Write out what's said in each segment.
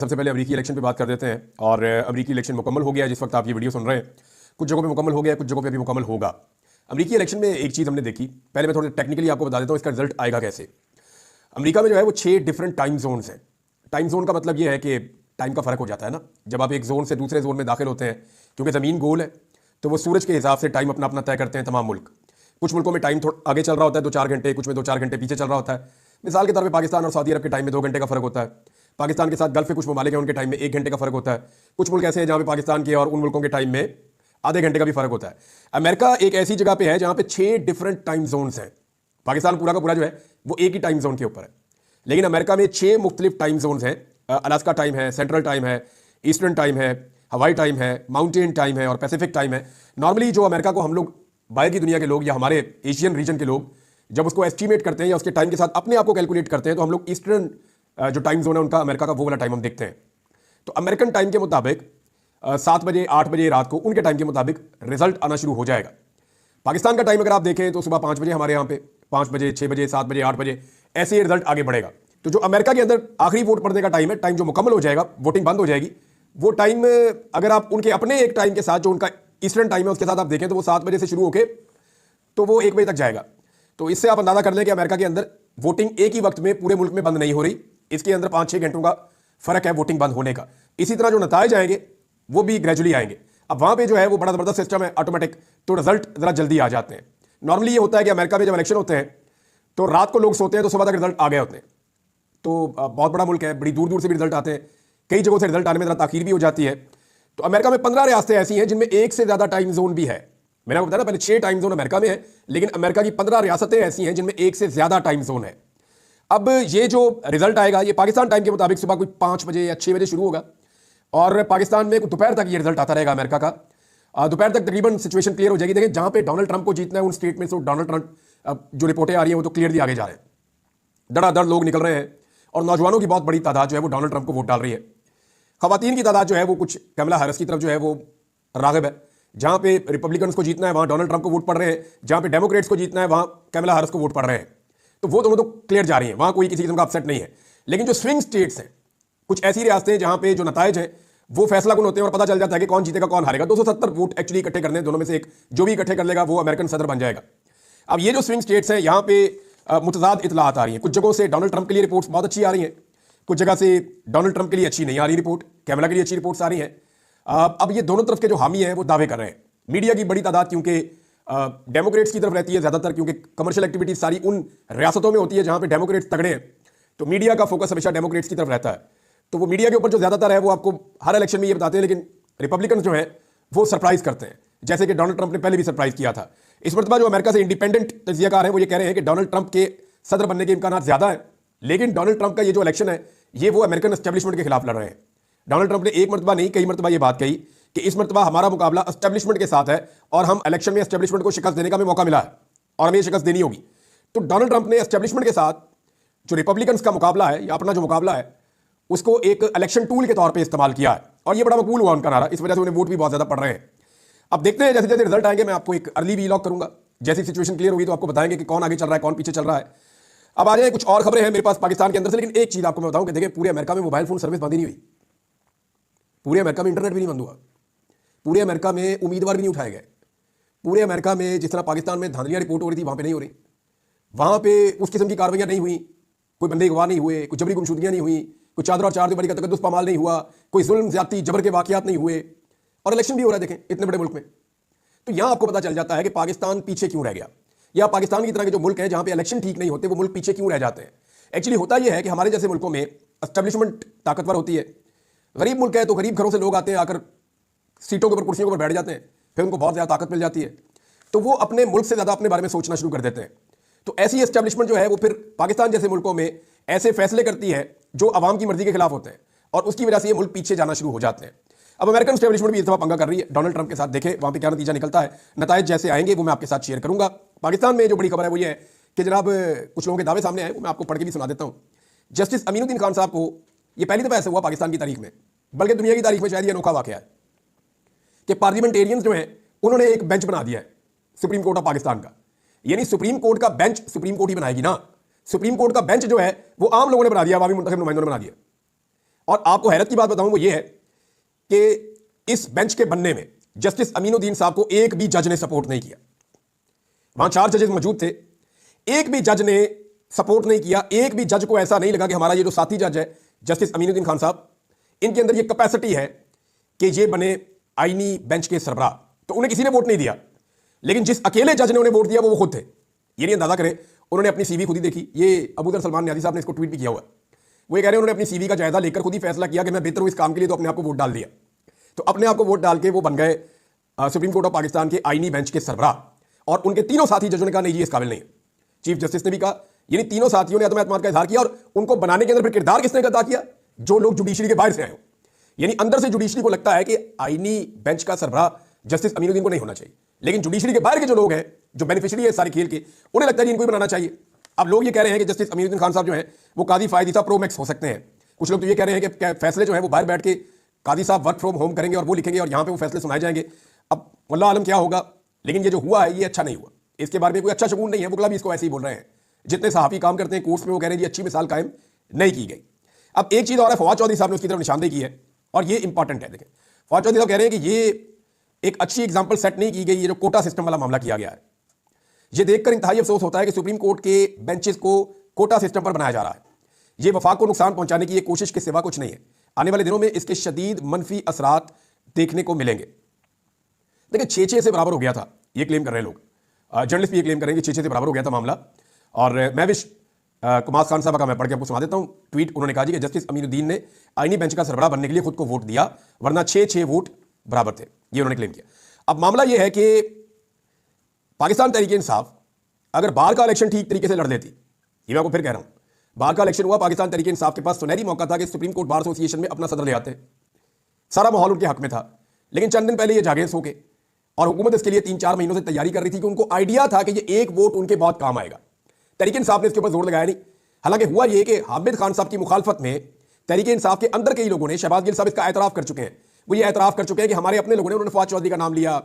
सबसे पहले अमेरिकी इलेक्शन पे बात कर देते हैं। और अमेरिकी इलेक्शन मुकम्मल हो गया है जिस वक्त आप ये वीडियो सुन रहे हैं। कुछ जगहों पे मुकम्मल हो गया है, कुछ जगहों पे भी मुकम्मल होगा। अमेरिकी इलेक्शन में एक चीज़ हमने देखी, पहले मैं थोड़ा टेक्निकली आपको बता देता हूँ इसका रिजल्ट आएगा कैसे। अमेरिका में जो है वो 6 डिफरेंट टाइम जोन्स हैं। टाइम जोन का मतलब ये है कि टाइम का फ़र्क हो जाता है ना, जब आप एक जोन से दूसरे जोन में दाखिल होते हैं। क्योंकि ज़मीन गोल है तो वो सूरज के हिसाब से टाइम अपना अपना तय करते हैं तमाम मुल्क। कुछ मुल्कों में टाइम थोड़ा आगे चल रहा होता है 2-4 घंटे, कुछ में 2-4 घंटे पीछे चल रहा होता है। मिसाल के तौर पे पाकिस्तान और सऊदी अरब के टाइम में 2 घंटे का फ़र्क होता है। पाकिस्तान के साथ गल्फ के कुछ ममालिक हैं, उनके टाइम में 1 घंटे का फ़र्क होता है। कुछ मुल्क ऐसे हैं जहाँ पे पाकिस्तान के और उन मुल्कों के टाइम में आधे घंटे का भी फ़र्क होता है। अमेरिका एक ऐसी जगह पे है जहाँ पे 6 डिफरेंट टाइम जोन्स हैं। पाकिस्तान पूरा का पूरा जो है वो एक ही टाइम जोन के ऊपर है, लेकिन अमेरिका में 6 मुख्तलिफ टाइम जोन्स हैं। अलास्का टाइम है, सेंट्रल टाइम है, ईस्टर्न टाइम है, हवाई टाइम है, माउंटेन टाइम है और पैसिफिक टाइम है। नॉर्मली जो अमेरिका को हम लोग बाहर की दुनिया के लोग या हमारे एशियन रीजन के लोग जब उसको एस्टीमेट करते हैं या उसके टाइम के साथ अपने आप को कैलकुलेट करते हैं तो हम लोग ईस्टर्न जो टाइम जोन है उनका अमेरिका का वो वाला टाइम हम देखते हैं। तो अमेरिकन टाइम के मुताबिक 7 बजे 8 बजे रात को उनके टाइम के मुताबिक रिजल्ट आना शुरू हो जाएगा। पाकिस्तान का टाइम अगर आप देखें तो सुबह 5 बजे हमारे यहाँ पे 5 बजे 6 बजे 7 बजे 8 बजे ऐसे ही रिजल्ट आगे बढ़ेगा। तो जो अमेरिका के अंदर आखिरी वोट पड़ने का टाइम है, टाइम जो मुकम्मल हो जाएगा, वोटिंग बंद हो जाएगी, वो टाइम अगर आप उनके अपने एक टाइम के साथ जो उनका ईस्टर्न टाइम है उसके साथ आप देखें तो वो 7 बजे से शुरू होकर तो वो 1 बजे तक जाएगा। तो इससे आप अंदाजा कर लें कि अमेरिका के अंदर वोटिंग एक ही वक्त में पूरे मुल्क में बंद नहीं हो रही। इसके अंदर 5-6 घंटों का फर्क है वोटिंग बंद होने का। इसी तरह जो नतीजे आएंगे वो भी ग्रेजुअली आएंगे। अब वहां पे जो है वो बड़ा ज़बरदस्त सिस्टम है ऑटोमेटिक, तो रिजल्ट ज़रा जल्दी आ जाते हैं। नॉर्मली ये होता है कि अमेरिका में जब इलेक्शन होते हैं तो रात को लोग सोते हैं तो सुबह तक रिजल्ट आ गए होते हैं। तो बहुत बड़ा मुल्क है, बड़ी दूर दूर से भी रिजल्ट आते हैं, कई जगहों से रिजल्ट आने में ज़रा ताखीर भी हो जाती है। तो अमेरिका में 15 रियासतें ऐसी हैं जिनमें एक से ज़्यादा टाइम जोन भी है। मैंने आपको बताया ना पहले 6 टाइम जोन अमेरिका में है, लेकिन अमेरिका की 15 रियासतें ऐसी हैं जिनमें एक से ज़्यादा टाइम जोन है। अब ये जो रिजल्ट आएगा ये पाकिस्तान टाइम के मुताबिक सुबह कोई 5 बजे या 6 बजे शुरू होगा और पाकिस्तान में दोपहर तक ये रिजल्ट आता रहेगा अमेरिका का। दोपहर तक तकरीबन सिचुएशन क्लियर हो जाएगी। देखिए जहां पे डोनाल्ड ट्रंप को जीतना है उन स्टेट में तो डोनाल्ड ट्रंप जो रिपोर्टें आ रही हैं वो तो क्लियरली आगे जा रहे हैं, धड़ाधड़ लोग निकल रहे हैं और नौजवानों की बहुत बड़ी तादाद जो है वो डोनाल्ड ट्रंप को वोट डाल रही है। खवातीन की तादाद जो है वो कुछ कमला हैरिस की तरफ जो है वो राग़िब है। जहां पे रिपब्लिकन्स को जीतना है वहां डोनाल्ड ट्रंप को वोट पड़ रहे हैं, जहां पे डेमोक्रेट्स को जीतना है वहां कमला हैरिस को वोट पड़ रहे हैं। तो वो दोनों तो क्लियर जा रही हैं, वहां कोई किसी किस्म का अपसेट नहीं है। लेकिन जो स्विंग स्टेट्स हैं, कुछ ऐसी रियासतें जहां पे जो नताइज हैं वो फैसला कुन होते हैं और पता चल जाता है कि कौन जीतेगा कौन हारेगा। 270 वोट एक्चुअली इकट्ठे करने हैं, दोनों में से एक जो भी इकट्ठे कर लेगा वो अमेरिकन सदर बन जाएगा। अब ये जो स्विंग स्टेट्स हैं यहाँ पे मुतज़ाद इतलात आ रही हैं। कुछ जगहों से डोनाल्ड ट्रंप के लिए रिपोर्ट्स बहुत अच्छी आ रही हैं, कुछ जगह से डोनाल्ड ट्रंप के लिए अच्छी नहीं आ रही रिपोर्ट, कैमला के लिए अच्छी रिपोर्ट्स आ रही हैं। अब ये दोनों तरफ के जो हामी हैं वो दावे कर रहे हैं। मीडिया की बड़ी तादाद क्योंकि डेमोक्रेट्स की तरफ रहती है ज़्यादातर, क्योंकि कमर्शियल एक्टिविटीज सारी उन रियासतों में होती है जहाँ पे डेमोक्रेट्स तगड़े हैं, तो मीडिया का फोकस हमेशा डेमोक्रेट्स की तरफ रहता है। तो वो मीडिया के ऊपर जो ज़्यादातर है वो आपको हर इलेक्शन में ये बताते हैं, लेकिन रिपब्लिकन जो है वो सरप्राइज करते हैं, जैसे कि डोनाल्ड ट्रंप ने पहले भी सरप्राइज किया था। इस मरतबा जो अमेरिका से इंडिपेंडेंट तजियाकार हैं वो ये कह रहे हैं कि डोनाल्ड ट्रंप के सदर बनने के इम्कान ज़्यादा है, लेकिन डोनाल्ड ट्रंप का ये जो इलेक्शन है ये वो अमेरिकन एस्टेब्लिशमेंट के खिलाफ लड़ रहे हैं। डोनाल्ड ट्रंप ने एक मरतबा नहीं कई मरतबा ये बात कही कि इस मरतबा हमारा मुकाबला एस्टेब्लिशमेंट के साथ है और हम इलेक्शन में एस्टेब्लिशमेंट को शिकस्त देने का हमें मौका मिला है और हमें शिकस्त देनी होगी। तो डोनाल्ड ट्रंप ने एस्टेब्लिशमेंट के साथ जो रिपब्लिकन्स का मुकाबला है या अपना जो मुकाबला है उसको एक इलेक्शन टूल के तौर पर इस्तेमाल किया है और ये बड़ा मकबूल हुआ उनका नारा। इस वजह से उन्हें वोट भी बहुत ज़्यादा पड़ रहे हैं। अब देखते हैं जैसे जैसे रिजल्ट आएंगे, मैं आपको एक अर्ली वीलॉग करूंगा, जैसी सिचुएशन क्लियर होगी तो आपको बताएंगे कि कौन आगे चल रहा है कौन पीछे चल रहा है। अब आ जाए कुछ और खबरें हैं मेरे पास पाकिस्तान के अंदर से, लेकिन एक चीज़ आपको मैं बताऊं कि देखिए पूरे अमेरिका में मोबाइल फोन सर्विस बंद ही नहीं हुई, पूरे अमेरिका में इंटरनेट भी नहीं बंद हुआ, पूरे अमेरिका में उम्मीदवार भी नहीं उठाए गए, पूरे अमेरिका में जिस तरह पाकिस्तान में धांधलियां रिपोर्ट हो रही थी वहाँ पे नहीं हो रही, वहाँ पे उस किस्म की कार्रवाइयाँ नहीं हुई, कोई बंदे गवाह नहीं हुए, कोई जबरी गुमशुदगियाँ नहीं हुई, कोई चादर और चार दीवारी का तकद्दुस पामाल नहीं हुआ, कोई जुल्म ज्यादती जबर के वाकयात नहीं हुए और इलेक्शन भी हो रहा है देखें इतने बड़े मुल्क में। तो यहाँ आपको पता चल जाता है कि पाकिस्तान पीछे क्यों रह गया, या पाकिस्तान की तरह के जो मुल्क हैं जहाँ पे इलेक्शन ठीक नहीं होते वो मुल्क पीछे क्यों रह जाते हैं। एक्चुअली होता यह है कि हमारे जैसे मुल्कों में एस्टेब्लिशमेंट ताकतवर होती है, गरीब मुल्क है तो गरीब घरों से लोग आते हैं, आकर सीटों के ऊपर कुर्सियों के ऊपर बैठ जाते हैं, फिर उनको बहुत ज़्यादा ताकत मिल जाती है तो वो अपने मुल्क से ज़्यादा अपने बारे में सोचना शुरू कर देते हैं। तो ऐसी एस्टेब्लिशमेंट जो है वो फिर पाकिस्तान जैसे मुल्कों में ऐसे फैसले करती है जो अवाम की मर्जी के खिलाफ होते हैं और उसकी वजह से ये मुल्क पीछे जाना शुरू हो जाते हैं। अब अमेरिकन एस्टेब्लिशमेंट भी इस दफा पंगा कर रही है डोनाल्ड ट्रंप के साथ। देखे वहाँ पे क्या नतीजा निकलता है, नताइज जैसे आएंगे वो मैं आपके साथ शेयर करूंगा। पाकिस्तान में जो बड़ी खबर है वो ये है कि जनाब कुछ लोगों के दावे सामने आए, वो मैं आपको पढ़ के भी सुना देता हूँ। जस्टिस अमीनुद्दीन खान साहब को ये पहली दफा ऐसा हुआ पाकिस्तान की तारीख में, बल्कि दुनिया की तारीख में शायद ये अनोखा वाकया है कि पार्लियामेंटेरियंस जो हैं उन्होंने एक बेंच बना दिया है सुप्रीम कोर्ट ऑफ पाकिस्तान का। यानी सुप्रीम कोर्ट का बेंच सुप्रीम कोर्ट ही बनाएगी ना, सुप्रीम कोर्ट का बेंच जो है वो आम लोगों ने बना दिया, अवामी मुंतखब नुमाइंदों ने बना दिया। और आपको हैरत की बात बताऊं वो ये है कि इस बेंच के बनने में जस्टिस अमीनुद्दीन साहब को एक भी जज ने सपोर्ट नहीं किया। वहां 4 जजेस मौजूद थे, एक भी जज ने सपोर्ट नहीं किया। एक भी जज को ऐसा नहीं लगा कि हमारा ये जो साथी जज है जस्टिस अमीनुद्दीन खान साहब, इनके अंदर ये कैपेसिटी है कि ये बने आईनी बेंच के सरबराह। तो उन्हें किसी ने वोट नहीं दिया, लेकिन जिस अकेले जज ने उन्हें वोट दिया वो खुद थे। ये नहीं अंदाजा करें, उन्होंने अपनी सीवी खुद ही देखी। ये अबूदर सलमान न्याजी साहब ने इसको ट्वीट भी किया हुआ है। वो ये कह रहे हैं उन्होंने अपनी सीवी का जायजा लेकर खुद ही फैसला किया कि मैं बेहतर हूं इस काम के लिए, तो अपने आप को वोट डाल दिया। तो अपने आप को वोट डाल के वो बन गए सुप्रीम कोर्ट ऑफ पाकिस्तान के आईनी बेंच के सरबराह। और उनके तीनों साथी जजों ने कहा नहीं, ये इस काबिल नहीं है। चीफ जस्टिस ने भी कहा, यानी तीनों साथियों ने आत्म एतमाद का इजहार किया। और उनको बनाने के अंदर फिर किरदार किसने अदा किया? जो लोग जुडिशरी के बाहर से आए हो। यानी अंदर से जुडिशरी को लगता है कि आईनी बेंच का सरबराह जस्टिस अमीनुद्दीन को नहीं होना चाहिए, लेकिन जुडिशरी के बाहर के जो लोग हैं, जो बेनिफिशियरी है सारे खेल के, उन्हें लगता है कि इनको ही बनाना चाहिए। अब लोग ये कह रहे हैं कि जस्टिस अमीनुद्दीन खान साहब जो है वो कादी फायदीसा प्रो मैक्स हो सकते हैं। कुछ लोग तो ये कह रहे हैं कि फैसले जो है वो बाहर बैठ के कादी साहब वर्क फ्रॉम होम करेंगे और वो लिखेंगे और यहाँ पे वो फैसले सुनाए जाएंगे। अब वल्लाह आलम क्या होगा, लेकिन ये जो हुआ है ये अच्छा नहीं हुआ। इसके बारे में कोई अच्छा शगुन नहीं है। वकला भी इसको ऐसे ही बोल रहे हैं। जितने सहाफ़ी काम करते हैं कोर्ट्स में, वो कह रहे हैं जी अच्छी मिसाल कायम नहीं की गई। अब एक चीज़ और है, फवाद चौधरी साहब ने उसकी तरफ निशानदेही की है और ये इंपॉर्टेंट है। देखें, फवाद चौधरी साहब कह रहे हैं कि ये एक अच्छी एग्जाम्पल सेट नहीं की गई, ये जो कोटा सिस्टम वाला मामला किया गया है। ये देखकर इंतहाई अफसोस होता है कि सुप्रीम कोर्ट के बेंचेस को कोटा सिस्टम पर बनाया जा रहा है। ये वफाक को नुकसान पहुंचाने की ये कोशिश के सिवा कुछ नहीं है। आने वाले दिनों में इसके शदीद मनफी असरात देखने को मिलेंगे। देखिए 6-6 से बराबर हो गया था, ये क्लेम कर रहे हैं लोग, जर्नलिस्ट भी ये क्लेम करेंगे 6-6 से बराबर हो गया था मामला। और मैं विश कुमार खान साहब का मैं पढ़ के आपको सुना देता हूं ट्वीट। उन्होंने कहा जी कि जस्टिस अमीनुद्दीन ने आईनी बेंच का सरबराह बनने के लिए खुद को वोट दिया, वरना 6-6 वोट बराबर थे, ये उन्होंने क्लेम किया। अब मामला यह है कि पाकिस्तान तहरीक इंसाफ अगर बार का इलेक्शन ठीक तरीके से लड़ लेती, ये मैं आपको फिर कह रहा हूं, बार का इलेक्शन हुआ, पाकिस्तान तहरीक इंसाफ के पास सुनहरी मौका था कि सुप्रीम कोर्ट बार एसोसिएशन में अपना सदर ले आते। सारा माहौल उनके हक में था, लेकिन चंद दिन पहले ये जागे सो के, और हुकूमत इसके लिए 3-4 महीनों से तैयारी कर रही थी कि उनको आइडिया था कि ये एक वोट उनके बहुत काम आएगा। तहरीक इंसाफ ने इसके ऊपर जोर लगाया नहीं। हालांकि हुआ ये कि हामिद खान साहब की मुखालफत में तहरीक इंसाफ के अंदर कई लोगों ने, शहबाज गिल साहब इसका एतराफ़ कर चुके हैं, वो ये एतराफ़ कर चुके हैं कि हमारे अपने लोगों ने, उन्होंने फवाद चौधरी का नाम लिया,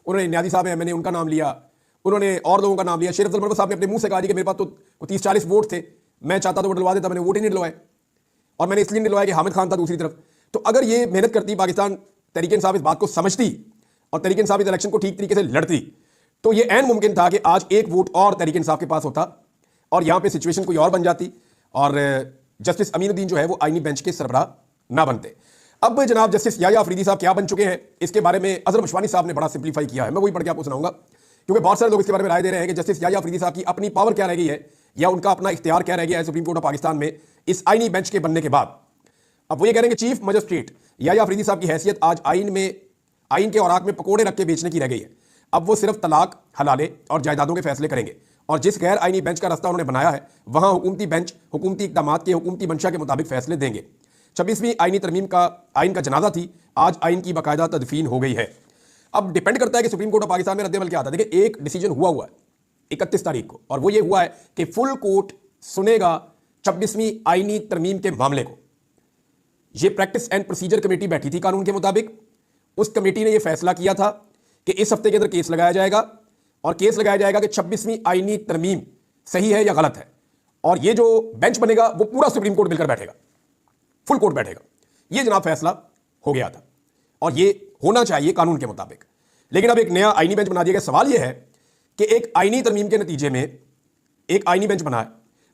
उन्होंने न्याजी साहब हैं मैंने उनका नाम लिया, उन्होंने और लोगों का नाम लिया। शेर अफजल मरवत साहब ने अपने मुंह से कहा कि मेरे पास तो 30-40 वोट थे, मैं चाहता तो वो डलवा देता, मैंने वोट ही नहीं डलवाए, और मैंने इसलिए नहीं डलवाया कि हामिद खान था दूसरी तरफ। तो अगर ये मेहनत करती पाकिस्तान तहरीक इंसाफ, इस बात को समझती और तहरीक इंसाफ इस इलेक्शन को ठीक तरीके से लड़ती, तो ये ऐन मुमकिन था कि आज एक वोट और तहरीक इंसाफ के पास होता और यहां पे सिचुएशन कोई और बन जाती और जस्टिस अमीनुद्दीन जो है वो आईनी बेंच के सरबराह ना बनते। अब जनाब जस्टिस याह्या अफरीदी साहब क्या बन चुके हैं, इसके बारे में अजहर मशवानी साहब ने बड़ा सिंप्लीफाई किया है। मैं वही पढ़ के आपको सुनाऊंगा, क्योंकि बहुत सारे लोग इसके बारे में राय दे रहे हैं कि जस्टिस याह्या अफरीदी साहब की अपनी पावर क्या रह गई है या उनका अपना इख्तियार क्या रह गया है सुप्रीम कोर्ट ऑफ पाकिस्तान में इस आईनी बेंच के बनने के बाद। अब वो ये कह रहे हैं कि चीफ मजिस्ट्रेट याह्या अफरीदी साहब की हैसियत आज आइन के औराक में पकोड़े रख के बेचने की रह गई है। अब वो सिर्फ तलाक, हलाले और जायदादों के फैसले करेंगे, और जिस गैर आईनी बेंच का रास्ता उन्होंने बनाया है वहां हुकूमती बेंच हुकूमती इक़दामात के हुकूमती मंशा के मुताबिक फैसले देंगे। 26वीं आईनी तरमीम का आइन का जनाजा थी, आज आइन की बाकायदा तदफीन हो गई है। अब डिपेंड करता है कि सुप्रीम कोर्ट ऑफ पाकिस्तान में रद्द-ए-अमल क्या आता है। देखिए एक डिसीजन हुआ है 31 तारीख को, और वो ये हुआ है कि फुल कोर्ट सुनेगा 26वीं आईनी तरमीम के मामले को। ये प्रैक्टिस एंड प्रोसीजर कमेटी बैठी थी कानून के मुताबिक, उस कमेटी ने यह फैसला किया था कि इस हफ्ते के अंदर केस लगाया जाएगा, और केस लगाया जाएगा कि 26वीं आईनी तरमीम सही है या गलत है, और ये जो बेंच बनेगा वो पूरा सुप्रीम कोर्ट मिलकर बैठेगा, फुल कोर्ट बैठेगा। ये जनाब फैसला हो गया था और ये होना चाहिए कानून के मुताबिक। लेकिन अब एक नया आईनी बेंच बना दिया गया। सवाल यह है कि एक आईनी तरमीम के नतीजे में एक आईनी बेंच बना है,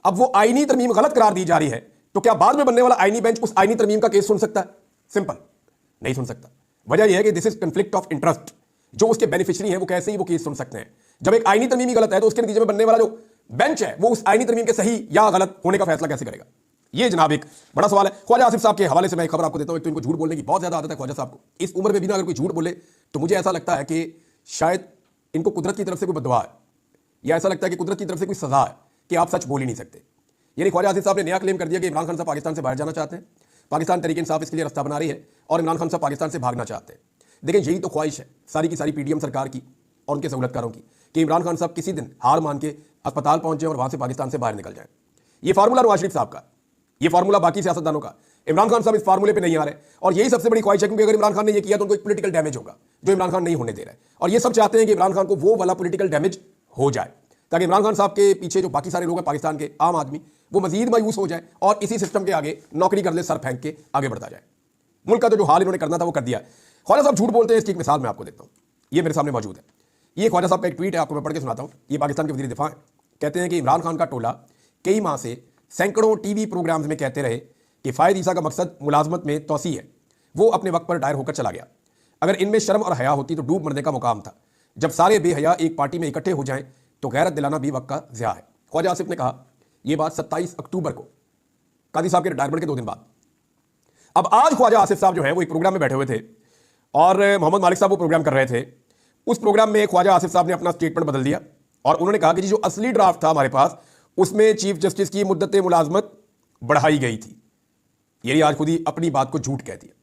अब वो आईनी तरमीम गलत करार दी जा रही है, तो क्या बाद में बनने वाला आईनी बेंच उस आईनी तरमीम का केस सुन सकता है? सिंपल, नहीं सुन सकता। वजह यह है कि this is conflict of interest. जो उसके बेनिफिशियरी हैं वो कैसे ही वो केस सुन सकते हैं? जब एक आईनी तरमीम ही गलत है तो उसके नतीजे में बनने वाला जो बेंच है वो उस आईनी तरमीम के सही या गलत होने का फैसला कैसे करेगा? ये जनाब एक बड़ा सवाल है। ख्वाजा आसिफ साहब के हवाले से मैं खबर आपको देता हूं। एक तो इनको झूठ बोलने की बहुत ज्यादा आदत है ख्वाजा साहब को। इस उम्र में भी ना अगर कोई झूठ बोले तो मुझे ऐसा लगता है कि शायद इनको कुदरत की तरफ से कोई बदवा है, या ऐसा लगता है कि कुदरत की तरफ से कोई सजा है कि आप सच बोल ही नहीं सकते। यानी ख्वाजा आसिफ साहब ने नया क्लेम कर दिया कि इमरान खान साहब पाकिस्तान से बाहर जाना चाहते हैं, पाकिस्तान तहरीक इंसाफ इसके लिए रास्ता बना रही है और इमरान खान साहब पाकिस्तान से भागना चाहते हैं। देखिए यही तो ख्वाहिश है सारी की सारी पीडीएम सरकार की और उनके सहूलतकारों की कि इमरान खान साहब किसी दिन हार मान के अस्पताल पहुंचे और वहां से पाकिस्तान से बाहर निकल जाए। ये फार्मूला नवाज शरीफ साहब का, ये फार्मूला बाकी सियासतदानों का। इमरान खान साहब इस फार्मूले पे नहीं आ रहे, और यही सबसे बड़ी ख्वाहिश है, क्योंकि अगर इमरान खान ने ये किया तो उनको एक पॉलिटिकल डैमेज होगा जो इमरान खान नहीं होने दे रहा है। और ये सब चाहते हैं कि इमरान खान को वो वाला पॉलिटिकल डैमेज हो जाए, ताकि इमरान खान साहब के पीछे जो बाकी सारे लोग हैं पाकिस्तान के आम आदमी, वो मजीद मायूस हो जाए और इसी सिस्टम के आगे नौकरी कर ले, सर फेंक के आगे बढ़ता जाए। मुल्क का तो जो हाल इन्होंने करना था वो कर दिया है। ख्वाजा साहब झूठ बोलते हैं, इसकी एक मिसाल मैं आपको देता हूँ, ये मेरे सामने मौजूद है। ये ख्वाजा साहब का एक ट्वीट है, आपको मैं पढ़ के सुनाता हूँ। ये पाकिस्तान के वज़ीर दिफा हैं, कहते हैं कि इमरान खान का टोला कई माह से सैकड़ों टीवी प्रोग्राम्स में कहते रहे कि फ़ायद ईसा का मकसद मुलाजमत में तोसी है, वो अपने वक्त पर रिटायर होकर चला गया। अगर इनमें शर्म और हया होती तो डूब मरने का मुकाम था। जब सारे बेहया एक पार्टी में इकट्ठे हो जाएं तो गैरत दिलाना भी वक्त का ज़िया है। ख्वाजा आसिफ ने कहा यह बात 27 अक्टूबर को, काजी साहब के रिटायरमेंट के 2 दिन बाद। अब आज ख्वाजा आसिफ साहब जो है वो एक प्रोग्राम में बैठे हुए थे और मोहम्मद मालिक साहब वो प्रोग्राम कर रहे थे। उस प्रोग्राम में ख्वाजा आसिफ साहब ने अपना स्टेटमेंट बदल दिया और उन्होंने कहा कि जी जो असली ड्राफ्ट था हमारे पास उसमें चीफ जस्टिस की मुद्दत मुलाजमत बढ़ाई गई थी। ये आज खुद ही अपनी बात को झूठ कह दिया।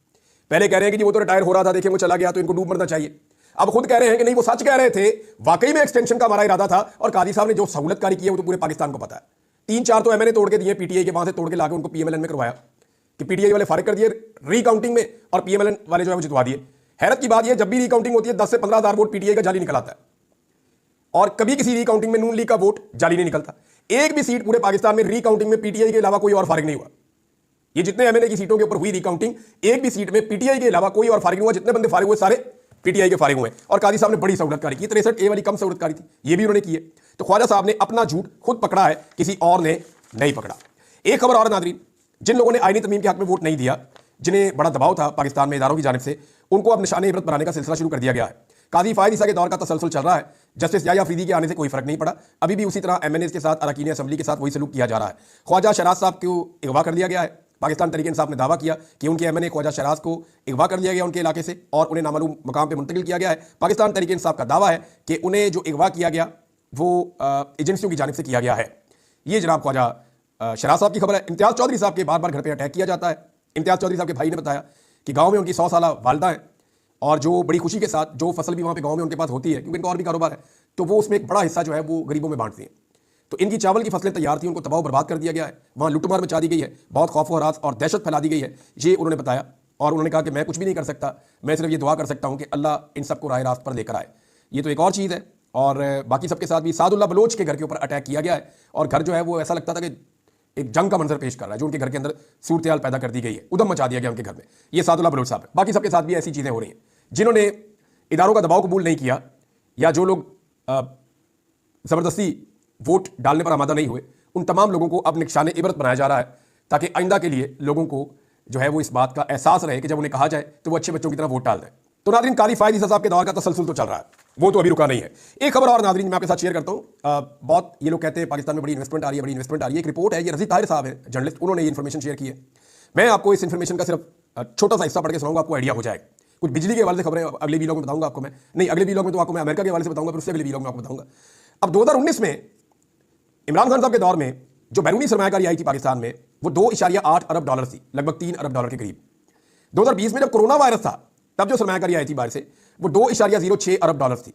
पहले कह रहे हैं कि जी वो तो रिटायर हो रहा था, देखिए वो चला गया तो इनको डूब मरना चाहिए। अब खुद कह रहे हैं कि नहीं वो सच कह रहे थे, वाकई में एक्सटेंशन का हमारा इरादा था और काजी साहब ने जो सहूलतकारी की है वो तो पूरे पाकिस्तान को पता है। 3-4 तो एमएनए तोड़ के दिए, पीटीआई के वहां से तोड़ के लाके उनको पीएमएलएन में करवाया कि पीटीआई वाले फारिग कर दिए रीकाउंटिंग में और पीएमएलएन वाले जो है वो जितवा दिए। हैरत की बात यह, जब भी रीकाउंटिंग होती है 10 से 15 हज़ार वोट पीटीआई का जाली निकल आता है और कभी किसी रीकाउंटिंग में नून लीग का वोट जाली नहीं निकलता। एक भी सीट पूरे पाकिस्तान में रीकाउंटिंग में पीटीआई के अलावा कोई और फारिग नहीं हुआ। ये जितने एमएनए की सीटों के ऊपर हुई रिकाउंटिंग, एक भी सीट में पीटीआई के अलावा कोई और फारिग नहीं हुआ। जितने बंदे फारिग हुए सारे पीटीआई के फारिग हुए और काजी साहब ने बड़ी सहूलतकारी की। 63A वाली कम सहूलतकारी थी, ये भी उन्होंने की है। तो ख्वाजा साहब ने अपना झूठ खुद पकड़ा है, किसी और ने नहीं पकड़ा। एक खबर और नाज़रीन, जिन लोगों ने आईनी तरमीम के हक में वोट नहीं दिया, जिन्हें बड़ा दबाव था पाकिस्तान में इदारों की जानिब से, उनको अब निशाने इबरत बनाने का सिलसिला शुरू कर दिया गया है। काजी फ़ायद ईसा के दौर का तसलसल चल रहा है। जस्टिस याह्या अफरीदी के आने से कोई फर्क नहीं पड़ा, अभी भी उसी तरह एमएनए के साथ, अरकान असेंबली के साथ वही सलूक किया जा रहा है। ख्वाजा शराज साहब को अगवा कर लिया गया है। पाकिस्तान तहरीक इंसाफ ने दावा किया कि उनके एमएनए ख्वाजा शराज को अगवा कर लिया गया उनके इलाके से और उन्हें नामालूम मकाम पर मुंतकिल किया गया है। पाकिस्तान तहरीक इंसाफ का दावा है कि उन्हें जो अगवा किया गया वो एजेंसियों की जानिब से किया गया है। ये जनाब ख्वाजा शराज साहब की खबर है। इम्तियाज़ चौधरी साहब के बार बार घर पर अटैक किया जाता है। इम्तियाज़ चौधरी साहब के भाई ने बताया कि गाँव में उनकी 100 साल वालदा है और जो बड़ी खुशी के साथ जो फसल भी वहाँ पे गांव में उनके पास होती है, क्योंकि इनका और भी कारोबार है, तो वो उसमें एक बड़ा हिस्सा जो है वो गरीबों में बांटती हैं। तो इनकी चावल की फसलें तैयार थी, उनको तबाह बर्बाद कर दिया गया है, वहाँ लुटमार मचा दी गई है, बहुत खौफ व हरास और दहशत फैला दी गई है। ये उन्होंने बताया और उन्होंने कहा कि मैं कुछ भी नहीं कर सकता, मैं सिर्फ ये दुआ कर सकता हूँ कि अल्लाह इन सबको राह रास्त पर लेकर आए। ये तो एक और चीज़ है। और बाकी सबके साथ भी सादुल्लाह बलोच के घर के ऊपर अटैक किया गया है और घर जो है वो ऐसा लगता था कि एक जंग का मंजर पेश कर रहा है, जो उनके घर के अंदर सूरत हाल पैदा कर दी गई है, उदम मचा दिया गया उनके घर में। ये सादुल्लाह बलोच साहब है। बाकी सबके साथ भी ऐसी चीज़ें हो रही हैं। जिन्होंने इदारों का दबाव कबूल नहीं किया या जो लोग ज़बरदस्ती वोट डालने पर आमादा नहीं हुए, उन तमाम लोगों को अब निशाने इबरत बनाया जा रहा है ताकि आइंदा के लिए लोगों को जो है वो इस बात का एहसास रहे कि जब उन्हें कहा जाए तो वो अच्छे बच्चों की तरह वोट डाल दें। तो नाज़रीन, काजी फ़ायद ईसा साहब के दौर का तसलसल तो चल रहा है, वो तो अभी रुका नहीं है। एक खबर और नाज़रीन मैं आपके साथ शेयर करता हूँ। बहुत ये लोग कहते हैं पाकिस्तान में बड़ी इन्वेस्टमेंट आ रही है, बड़ी इन्वेस्टमेंट आ रही है। एक रिपोर्ट है, ये रज़ी ताहिर साहब है जर्नलिस्ट, उन्होंने ये इन्फॉर्मेशन शेयर की है। मैं आपको इस इन्फॉर्मेशन का सिर्फ छोटा सा हिस्सा पढ़ के सुनाऊंगा, आपको आइडिया हो जाएगा। कुछ बिजली के हवाले से खबरें अगले वीलॉग में बताऊंगा आपको मैं, नहीं अगले वीलॉग में तो आपको मैं अमेरिका के हवाले से बताऊंगा, फिर उससे अगले वीलॉग में आपको बताऊंगा। अब 2019 में इमरान खान साहब के दौर में जो बैरूनी सरमायाकारी आई थी पाकिस्तान में वो 2.8 अरब डॉलर थी, लगभग 3 अरब डॉलर के करीब। 2020 में जब कोरोना वायरस था तब जो सरमायाकारी आई थी बाहर से वो 2.06 अरब डॉलर थी।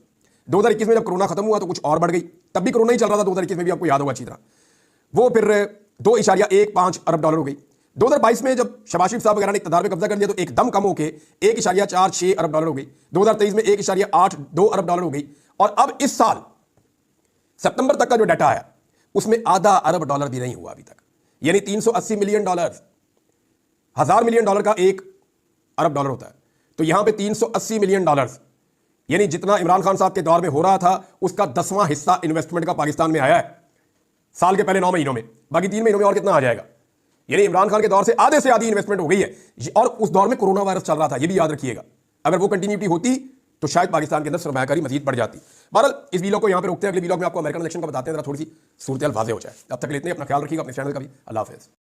2021 में जब कोरोना खत्म हुआ तो कुछ और बढ़ गई, तब भी कोरोना ही चल रहा था 2021 में भी, आपको याद होगा अच्छी तरह, वो फिर 2.15 अरब डॉलर हो गई। 2022 में जब शहबाज शरीफ साहब वगैरह ने इक़्तिदार पे कब्जा कर लिया तो एकदम कम होकर 1.46 अरब डॉलर हो गई। 2023 में 1.82 अरब डॉलर हो गई और अब इस साल सितंबर तक का जो डाटा आया उसमें आधा अरब डॉलर भी नहीं हुआ अभी तक, यानी 380 मिलियन डॉलर, 1000 मिलियन डॉलर का 1 अरब डॉलर होता है, तो यहां पे 380 मिलियन डॉलर, यानी जितना इमरान खान साहब के दौर में हो रहा था उसका 10वां हिस्सा इन्वेस्टमेंट का पाकिस्तान में आया है साल के पहले 9 महीनों में। बाकी 3 महीनों में और कितना आ जाएगा, यानी इमरान खान के दौर से आधे से आधी इन्वेस्टमेंट हो गई है। और उस दौर में कोरोना वायरस चल रहा था, ये भी याद रखिएगा। अगर वो कंटिन्यूटी होती तो शायद पाकिस्तान के अंदर सरमायाकारी मजीद बढ़ जाती। बहरहाल इस वीलॉग को यहां पे रोकते हैं, अगले वीलॉग में आपको अमेरिकन इलेक्शन का बताते हैं, जरा थोड़ी सी सूरत हाल वाज़ेह हो जाए। अब तक लेते हैं, अपना ख्याल रखिएगा, अपने चैनल का भी। अल्लाह हाफ़िज़।